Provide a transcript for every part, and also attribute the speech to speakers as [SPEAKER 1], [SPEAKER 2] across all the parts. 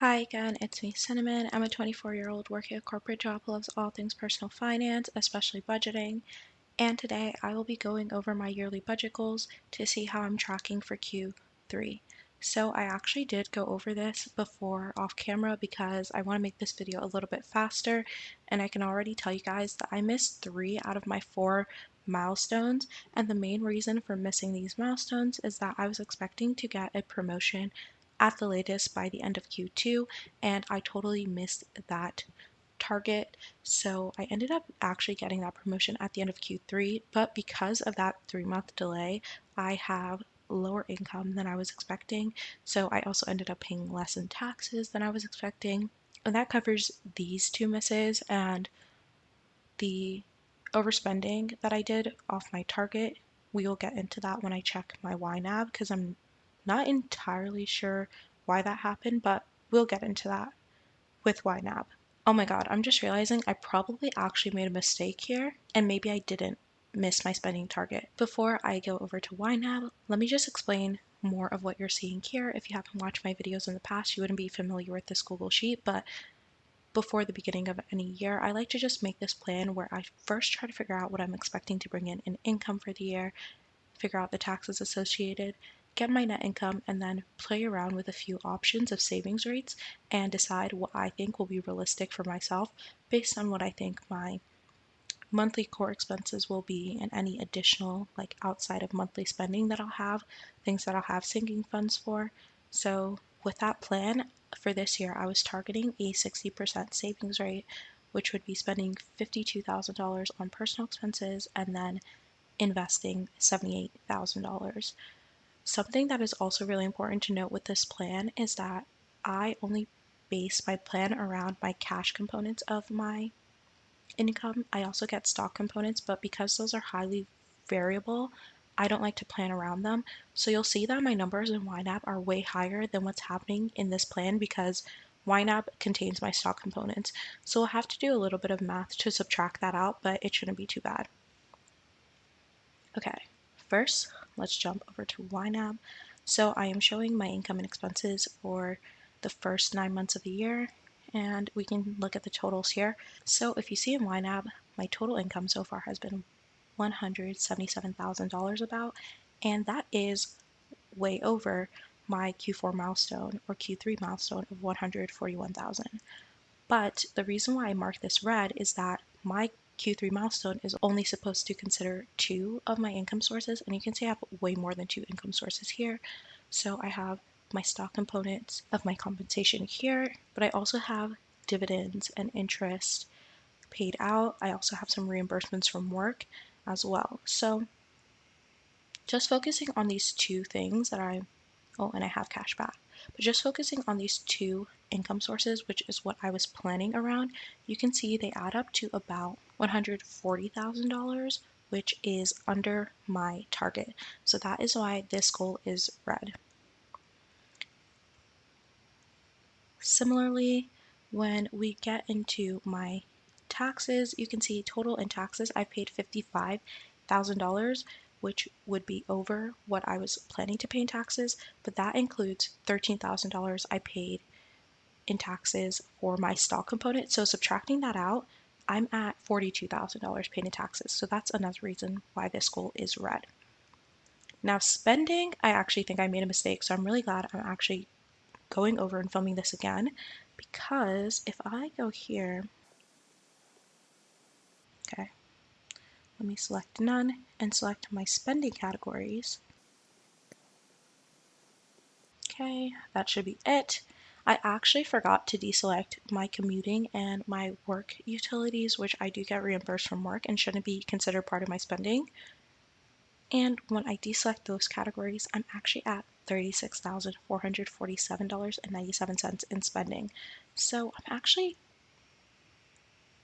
[SPEAKER 1] Hi again, it's me, Cinnamon. I'm a 24-year-old working a corporate job who loves all things personal finance, especially budgeting. And today I will be going over my yearly budget goals to see how I'm tracking for Q3. So I actually did go over this before off camera because I want to make this video a little bit faster, and I can already tell you guys that I missed 3 out of my 4 milestones, and the main reason for missing these milestones is that I was expecting to get a promotion at the latest by the end of Q2, and I totally missed that target. So I ended up actually getting that promotion at the end of Q3, but because of that 3-month delay, I have lower income than I was expecting. So I also ended up paying less in taxes than I was expecting. And that covers these 2 misses, and the overspending that I did off my target. We will get into that when I check my ynab because I'm not entirely sure why that happened, but we'll get into that with ynab. Oh my god, I'm just realizing I probably actually made a mistake here, and maybe I didn't miss my spending target. Before I go over to ynab, let me just explain more of what you're seeing here. If you haven't watched my videos in the past, you wouldn't be familiar with this Google Sheet, but before the beginning of any year, I like to just make this plan where I first try to figure out what I'm expecting to bring in income for the year, figure out the taxes associated, get my net income, and then play around with a few options of savings rates and decide what I think will be realistic for myself based on what I think my monthly core expenses will be and any additional, like outside of monthly spending that I'll have, things that I'll have sinking funds for. So, with that plan for this year, I was targeting a 60% savings rate, which would be spending $52,000 on personal expenses and then investing $78,000. Something that is also really important to note with this plan is that I only base my plan around my cash components of my income. I also get stock components, but because those are highly variable, I don't like to plan around them. So you'll see that my numbers in ynab are way higher than what's happening in this plan because ynab contains my stock components. So we'll have to do a little bit of math to subtract that out, but it shouldn't be too bad. Okay, first, let's jump over to ynab. So I am showing my income and expenses for the first 9 months of the year, and we can look at the totals here. So if you see in ynab, my total income so far has been $177,000 about, and that is way over my Q4 milestone or Q3 milestone of 141,000. But the reason why I mark this red is that my Q3 milestone is only supposed to consider 2 of my income sources, and you can see I have way more than 2 income sources here. So I have my stock components of my compensation here, but I also have dividends and interest paid out. I also have some reimbursements from work as well. So just focusing on these 2 things that and I have cash back. But just focusing on these 2 income sources, which is what I was planning around, you can see they add up to about $140,000, which is under my target. So that is why this goal is red. Similarly, when we get into my taxes, you can see total in taxes, I paid $55,000, which would be over what I was planning to pay in taxes, but that includes $13,000 I paid in taxes for my stock component. So subtracting that out, I'm at $42,000 paid in taxes. So that's another reason why this goal is red. Now spending, I actually think I made a mistake, so I'm really glad I'm actually going over and filming this again, because if I go here, okay, let me select none and select my spending categories. Okay, that should be it. I actually forgot to deselect my commuting and my work utilities, which I do get reimbursed from work and shouldn't be considered part of my spending. And when I deselect those categories, I'm actually at $36,447.97 in spending. So I'm actually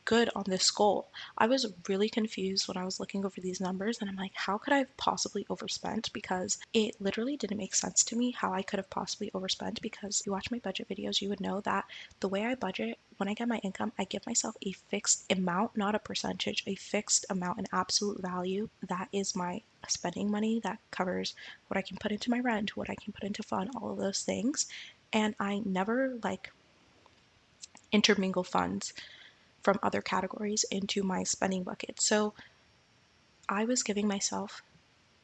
[SPEAKER 1] good on this goal. I was really confused when I was looking over these numbers, and I'm like, how could I have possibly overspent? Because it literally didn't make sense to me how I could have possibly overspent. Because if you watch my budget videos, you would know that the way I budget, when I get my income, I give myself a fixed amount, not a percentage, a fixed amount, an absolute value. That is my spending money that covers what I can put into my rent, what I can put into fun, all of those things. And I never intermingle funds from other categories into my spending bucket. So I was giving myself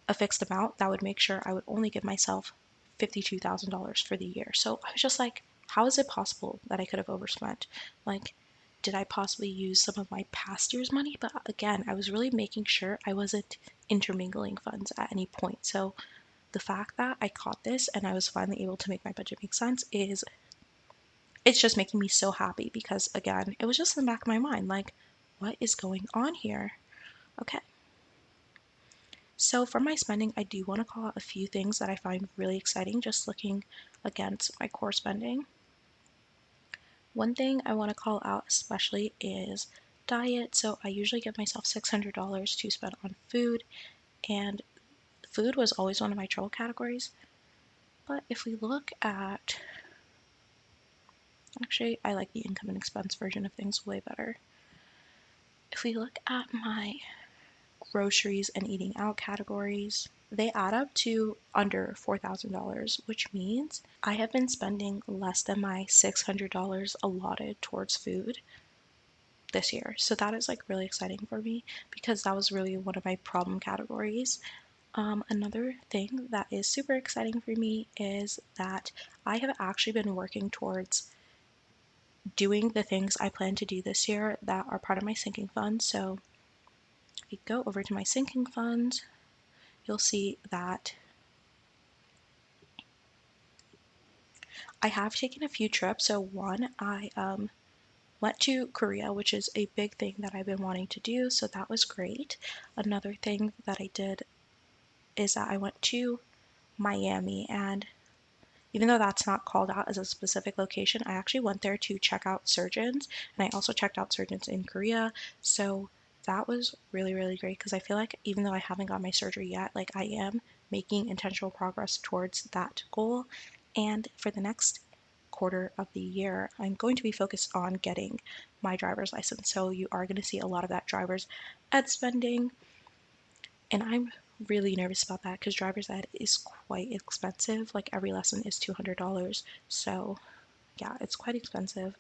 [SPEAKER 1] a fixed amount that would make sure I would only give myself $52,000 for the year. So I was just like, how is it possible that I could have overspent? Like, did I possibly use some of my past year's money? But again, I was really making sure I wasn't intermingling funds at any point. So the fact that I caught this and I was finally able to make my budget make sense is, it's just making me so happy because again, it was just in the back of my mind, like, what is going on here? Okay. So for my spending, I do want to call out a few things that I find really exciting just looking against my core spending. One thing I want to call out especially is diet. So I usually give myself $600 to spend on food, and food was always one of my trouble categories. But if we look at, actually, I like the income and expense version of things way better. If we look at my groceries and eating out categories, they add up to under $4,000, which means I have been spending less than my $600 allotted towards food this year. So that is like really exciting for me because that was really one of my problem categories. Another thing that is super exciting for me is that I have actually been working towards doing the things I plan to do this year that are part of my sinking fund. So if you go over to my sinking fund, you'll see that I have taken a few trips. So one, I went to Korea, which is a big thing that I've been wanting to do. So that was great. Another thing that I did is that I went to Miami, and even though that's not called out as a specific location, I actually went there to check out surgeons, and I also checked out surgeons in Korea. So that was really, really great because I feel like even though I haven't got my surgery yet, like I am making intentional progress towards that goal. And for the next quarter of the year, I'm going to be focused on getting my driver's license. So you are going to see a lot of that driver's ed spending, and I'm really nervous about that because driver's ed is quite expensive. Like every lesson is $200. So yeah, it's quite expensive.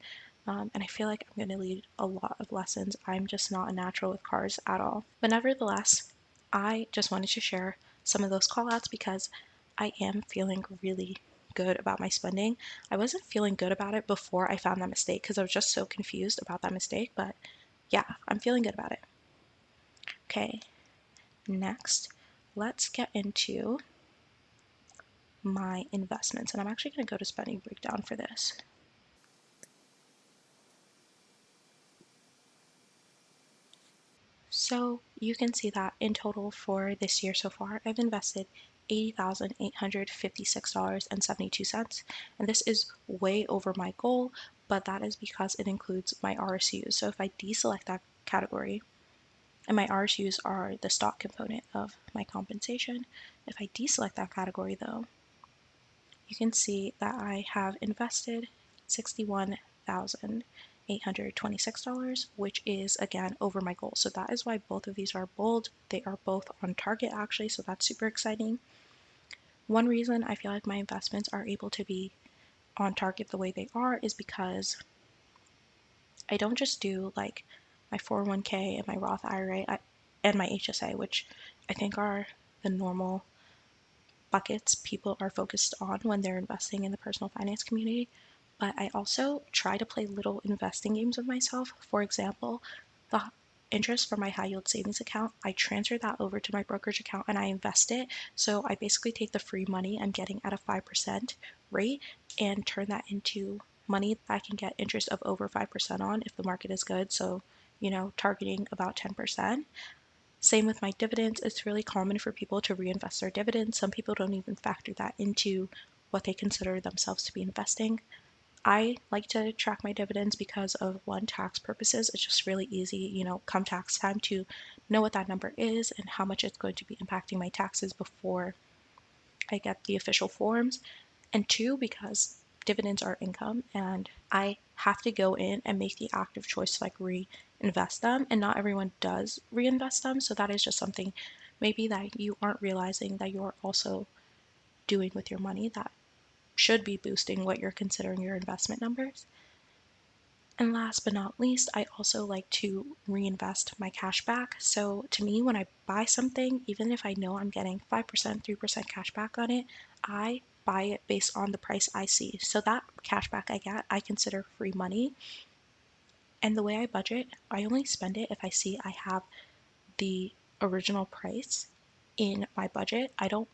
[SPEAKER 1] And I feel like I'm going to lead a lot of lessons. I'm just not a natural with cars at all. But nevertheless, I just wanted to share some of those call outs because I am feeling really good about my spending. I wasn't feeling good about it before I found that mistake because I was just so confused about that mistake. But yeah, I'm feeling good about it. Okay, next, let's get into my investments. And I'm actually going to go to spending breakdown for this. So you can see that in total for this year so far, I've invested $80,856.72. And this is way over my goal, but that is because it includes my RSUs. So if I deselect that category, and my RSUs are the stock component of my compensation, if I deselect that category though, you can see that I have invested $61,826, which is again over my goal. So that is why both of these are bold. They are both on target actually, so that's super exciting. One reason I feel like my investments are able to be on target the way they are is because I don't just do like my 401k and my Roth IRA and my HSA, which I think are the normal buckets people are focused on when they're investing in the personal finance community. But I also try to play little investing games with myself. For example, the interest from my high yield savings account, I transfer that over to my brokerage account and I invest it. So I basically take the free money I'm getting at a 5% rate and turn that into money that I can get interest of over 5% on if the market is good. So, targeting about 10%. Same with my dividends. It's really common for people to reinvest their dividends. Some people don't even factor that into what they consider themselves to be investing. I like to track my dividends because of one, tax purposes. It's just really easy, come tax time to know what that number is and how much it's going to be impacting my taxes before I get the official forms. And two, because dividends are income and I have to go in and make the active choice to like reinvest them, and not everyone does reinvest them. So that is just something maybe that you aren't realizing that you're also doing with your money that should be boosting what you're considering your investment numbers. And last but not least, I also like to reinvest my cash back. So to me, when I buy something, even if I know I'm getting 5%, 3% cash back on it, I buy it based on the price I see. So that cash back I get, I consider free money. And the way I budget, I only spend it if I see I have the original price in my budget. I don't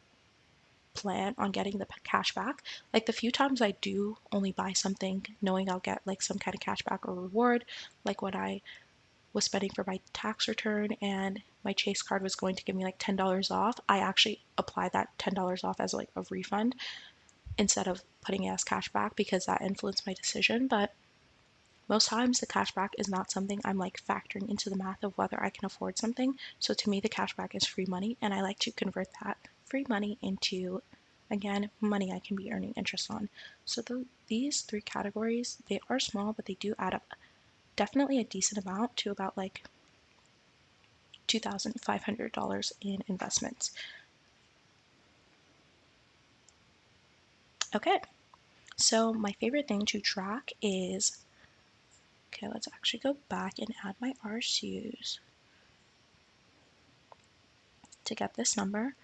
[SPEAKER 1] plan on getting the cash back. Like the few times I do only buy something knowing I'll get like some kind of cash back or reward, like when I was spending for my tax return and my Chase card was going to give me like $10 off, I actually applied that $10 off as like a refund instead of putting it as cash back because that influenced my decision. But most times the cashback is not something I'm like factoring into the math of whether I can afford something. So to me, the cashback is free money, and I like to convert that free money into, again, money I can be earning interest on. So these three categories, they are small, but they do add up definitely a decent amount to about like $2,500 in investments. Okay, so my favorite thing to track is, okay, let's actually go back and add my RSUs to get this number.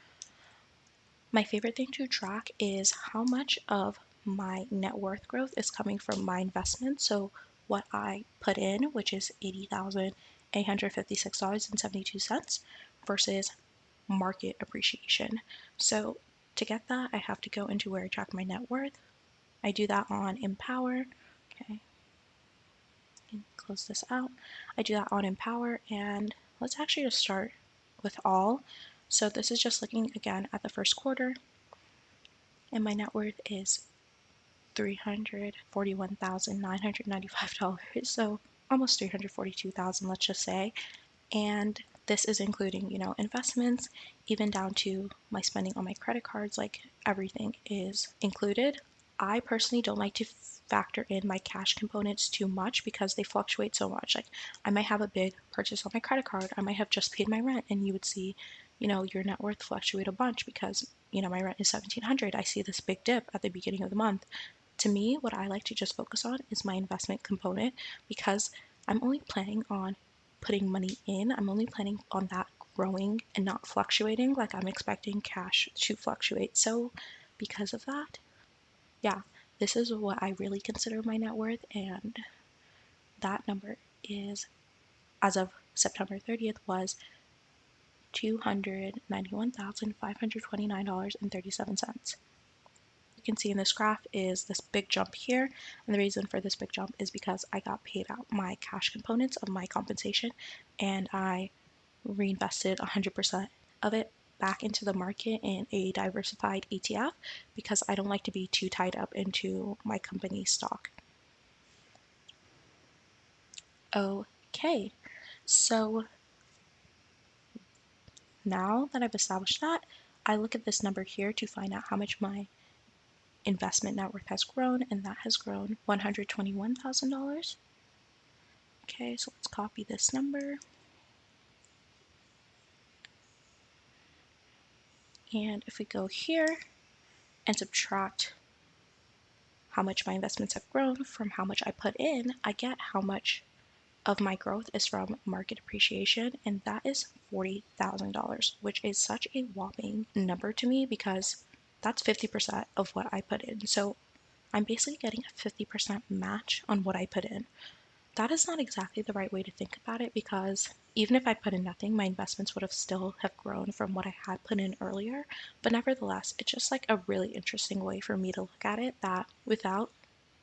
[SPEAKER 1] My favorite thing to track is how much of my net worth growth is coming from my investment. So what I put in, which is $80,856.72 versus market appreciation. So to get that, I have to go into where I track my net worth. I do that on Empower. Okay, close this out. I do that on Empower, and let's actually just start with all. So this is just looking again at the first quarter, and my net worth is $341,995, so almost $342,000, let's just say. And this is including, investments, even down to my spending on my credit cards, like everything is included. I personally don't like to factor in my cash components too much because they fluctuate so much. Like I might have a big purchase on my credit card, I might have just paid my rent, and you would see, your net worth fluctuate a bunch because, my rent is $1,700. I see this big dip at the beginning of the month. To me, what I like to just focus on is my investment component because I'm only planning on putting money in. I'm only planning on that growing and not fluctuating like I'm expecting cash to fluctuate. So, because of that, yeah, this is what I really consider my net worth, and that number is, as of September 30th, was $291,529.37. You can see in this graph is this big jump here, and the reason for this big jump is because I got paid out my cash components of my compensation, and I reinvested 100% of it back into the market in a diversified ETF because I don't like to be too tied up into my company stock. Okay, so now that I've established that, I look at this number here to find out how much my investment net worth has grown, and that has grown $121,000. Okay, so let's copy this number. And if we go here and subtract how much my investments have grown from how much I put in, I get how much of my growth is from market appreciation, and that is $40,000, which is such a whopping number to me because that's 50% of what I put in. So I'm basically getting a 50% match on what I put in. That is not exactly the right way to think about it because even if I put in nothing, my investments would have still have grown from what I had put in earlier. But nevertheless, it's just like a really interesting way for me to look at it that without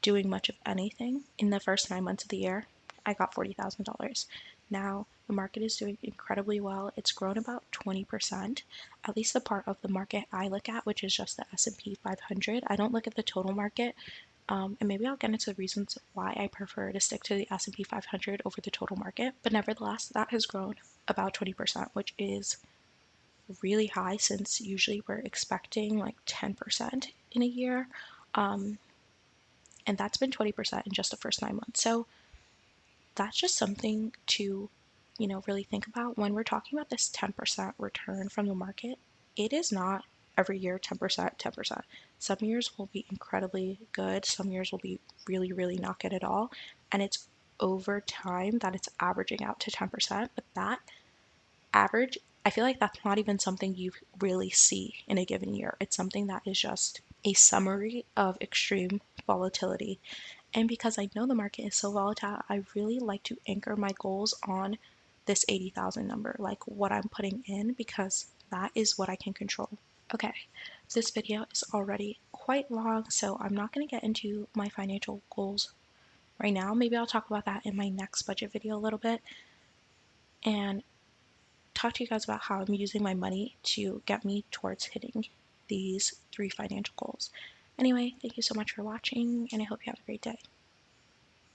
[SPEAKER 1] doing much of anything in the first 9 months of the year, I got $40,000. Now, the market is doing incredibly well. It's grown about 20%, at least the part of the market I look at, which is just the S&P 500. I don't look at the total market, and maybe I'll get into the reasons why I prefer to stick to the S&P 500 over the total market. But nevertheless, that has grown about 20%, which is really high since usually we're expecting like 10% in a year. And that's been 20% in just the first 9 months. So that's just something to, really think about when we're talking about this 10% return from the market. It is not every year 10%, 10%. Some years will be incredibly good, some years will be really, really not good at all. And it's over time that it's averaging out to 10%, but that average, I feel like that's not even something you really see in a given year. It's something that is just a summary of extreme volatility. And because I know the market is so volatile, I really like to anchor my goals on this 80,000 number, like what I'm putting in, because that is what I can control. Okay, this video is already quite long, so I'm not going to get into my financial goals right now. Maybe I'll talk about that in my next budget video a little bit and talk to you guys about how I'm using my money to get me towards hitting these 3 financial goals. Anyway, thank you so much for watching, and I hope you have a great day.